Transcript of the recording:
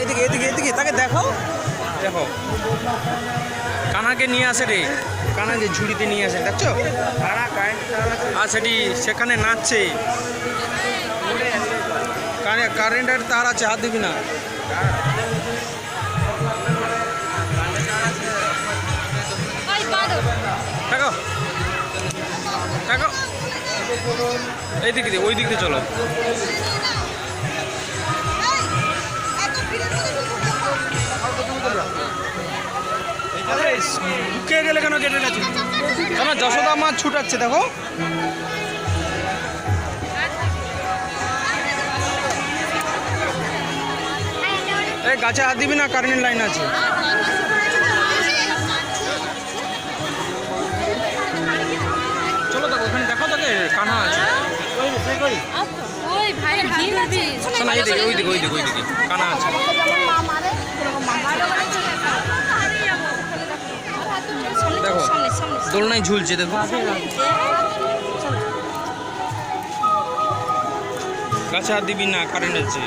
এদিকে এদিকে এদিকে তাকে দেখো দেখো কানাকে নিয়ে আসে রে কানাকে ঝুড়িতে নিয়ে আসে দেখছো আর সেটি সেখানে নাচছে কারেন্টের তার আছে হাত দিবি না দেখো দেখো এই দিক দিয়ে ওই দিক দিয়ে চলো কে গেলে কেন গেটের কাছে আমার যশোদা মা ছুটাচ্ছে দেখো এই গাছে হাত দিবি না কারেন্টের লাইন আছে চলো দেখো ওখানে দেখো তাকে কানা আছে শোনা এই দিকে ওই দিকে ওই দিকে ওই দিকে কানা আছে দেখো দোলনায় ঝুলছে দেখো গাছে হাত দিবি না কারেন্ট আছে